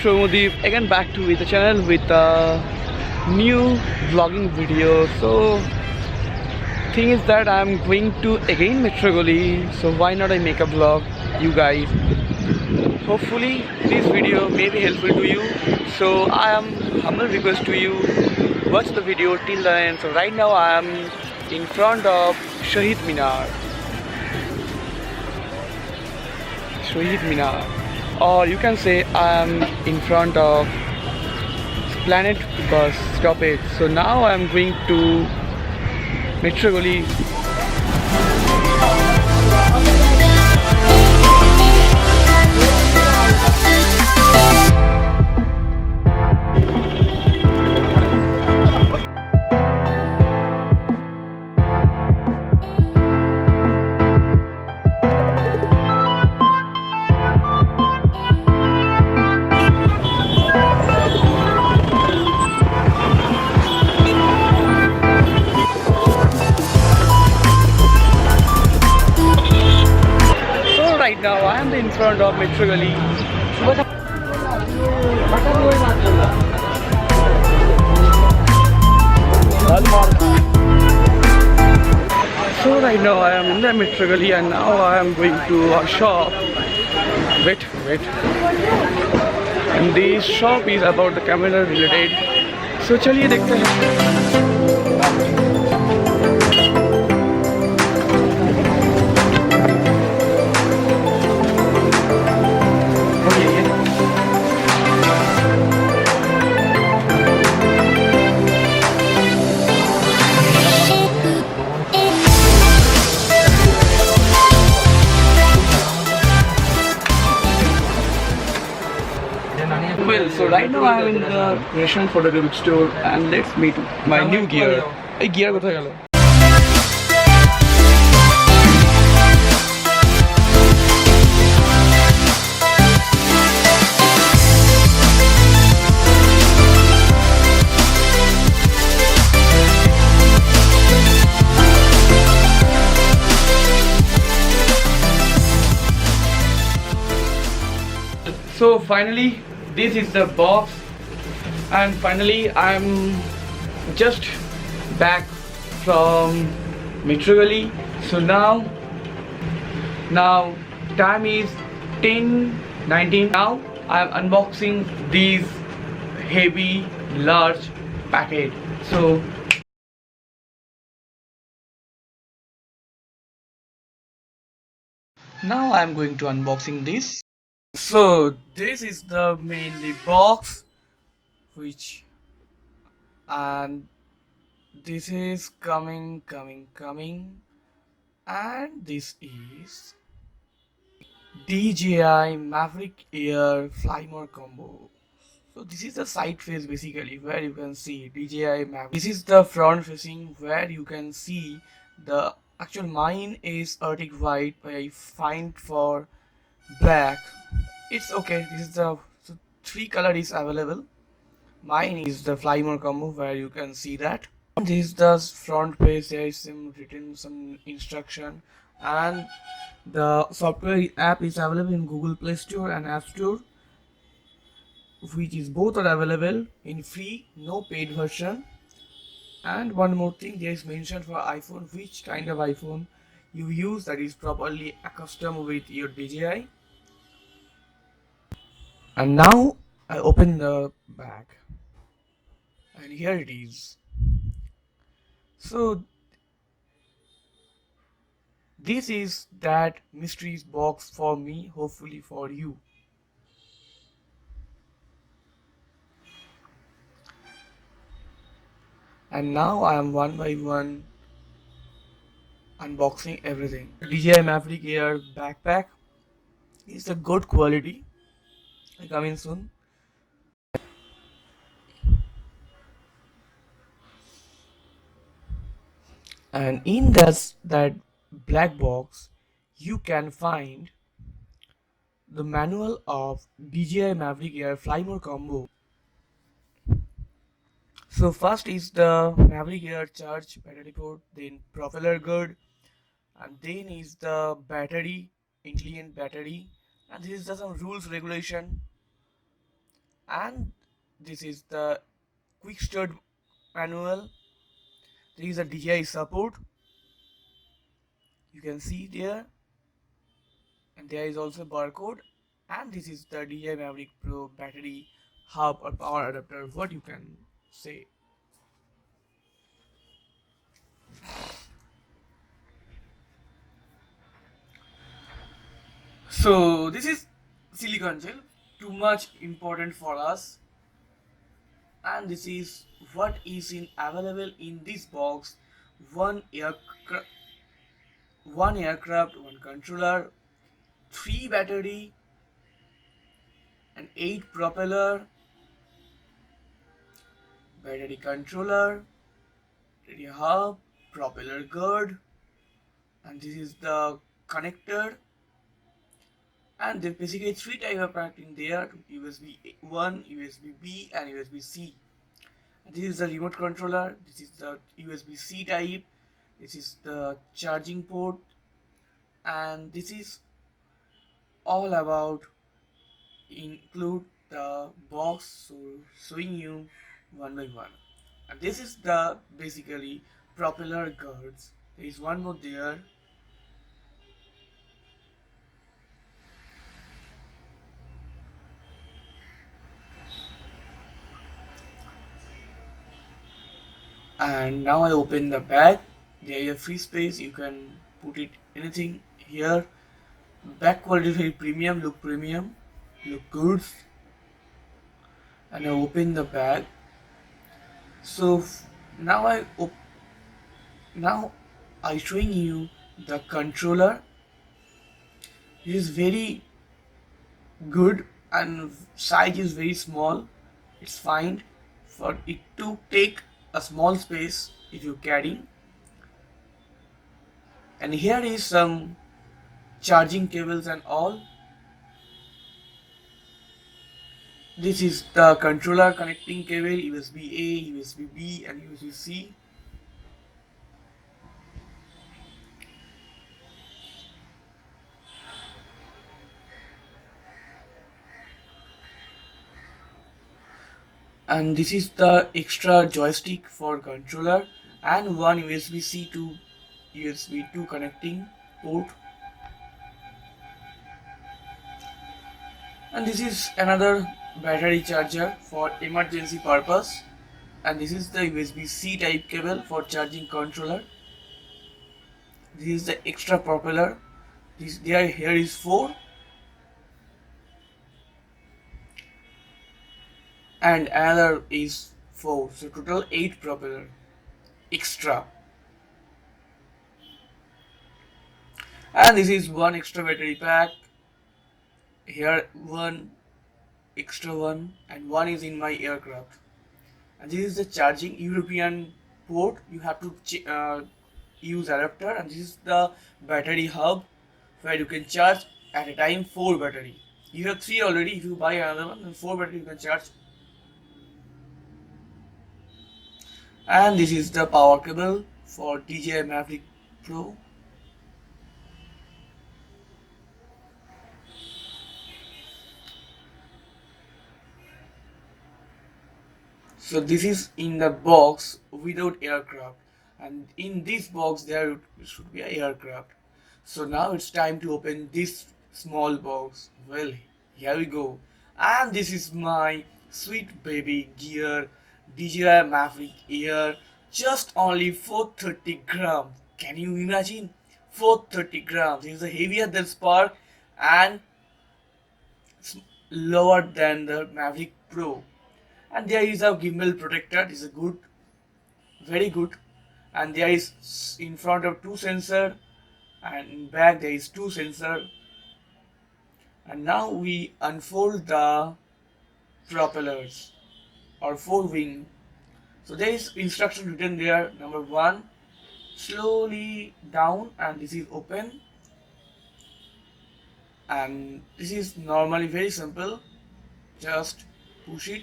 Soumyadeep again back to the channel with a new vlogging video. So thing is that I'm going to again Metrogoli, so why not I make a vlog, you guys. Hopefully this video may be helpful to you, so I am humble request to you, watch the video till the end. So right now I am in front of Shahid Minar, or you can say I am in front of Planet Bus. Stop it. So now I am going to Metrogoli. Right now I am in front of Metrogoli. So right now I am in the Metrogoli and now I am going to a shop. Wait. And this shop is about the camera related. So चलिए देखते हैं. Well, so right now I am in the Russian photographic store and let's meet my new gear. Hey, gear কোথায় গেল? So finally this is the box, and finally I'm just back from Metrogoli. So now time is 10:19. Now I'm unboxing these heavy large packet. So now I'm going to unboxing this. So this is the mainly box, which, and this is coming, and this is DJI MAVIC AIR Fly More combo. So this is the side face basically where you can see DJI MAVIC. This is the front facing where you can see the actual mine is Arctic white, but I find for black. It's okay. This is the three color is available. Mine is the Fly More combo where you can see that. This is the front page. There is some instruction, and the software app is available in Google Play Store and App Store, which is both are available in free, no paid version. And one more thing, there is mentioned for iPhone which kind of iPhone you use that is properly accustomed with your DJI. And now I open the bag and here it is. So this is that mysteries box for me, hopefully for you. And now I am one by one unboxing everything. DJI MAVIC AIR backpack is a good quality. Coming soon. And in that black box you can find the manual of DJI MAVIC AIR Fly More combo. So first is the MAVIC AIR charge battery port, then propeller guard, and then is the battery, intelligent battery, and this is the some rules regulation. And this is the quick start manual. There is a DJI support, you can see there, and there is also a barcode. And this is the DJI Maverick Pro battery hub or power adapter, what you can say. So this is silicon gel, too much important for us. And this is what is in available in this box: one aircraft, one controller, three battery, and eight propeller, battery controller, battery hub, propeller guard, and this is the connector. And there basically three type of connecting there: USB 1, USB B, and USB C. And this is the remote controller. This is the USB C type. This is the charging port, and this is all about include the box, so showing you one by one. And this is the basically propeller guards. There is one more there. And now I open the bag. There is a free space, you can put it anything here. Back quality very premium, look good. And I open the bag. So now now I showing you the controller. It is very good and size is very small. It's fine for it to take a small space if you carry. And here is some charging cables and all. This is the controller connecting cable: USB A, USB B, and USB C. And this is the extra joystick for controller, and one USB-C to USB 2 connecting port. And this is another battery charger for emergency purpose. And this is the USB-C type cable for charging controller. This is the extra propeller. Here is 4, and another is 4, so total 8 propeller extra. And this is one extra battery pack. Here one extra one, and one is in my aircraft. And this is the charging European port, you have to use adapter. And this is the battery hub where you can charge at a time 4 battery. You have 3 already, if you buy another one then 4 battery you can charge. And this is the power cable for DJI Maverick Pro. So this is in the box without aircraft, and in this box there should be an aircraft. So now it's time to open this small box. Well, here we go. And this is my sweet baby gear, DJI MAVIC AIR, just only 430 grams. Can you imagine? 430 grams. It is heavier than Spark and lower than the Maverick Pro. And there is a gimbal protector. This is good, very good. And there is in front of 2 sensor, and in back there is 2 sensor. And now we unfold the propellers or 4 wing. So there is instruction written there. Number 1, slowly down, and this is open. And this is normally very simple, just push it.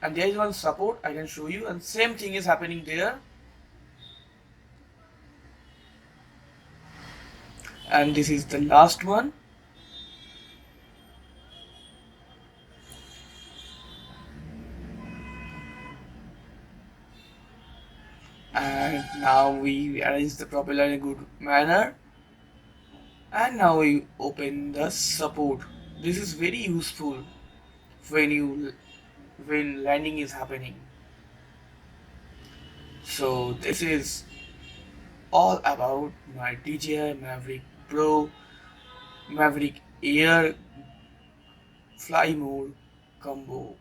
And there is one support, I can show you, and same thing is happening there. And this is the last one. And now we arrange the propeller in a good manner, and now we open the support. This is very useful when you when landing is happening. So this is all about my DJI Mavic Pro Maverick Air fly mode combo.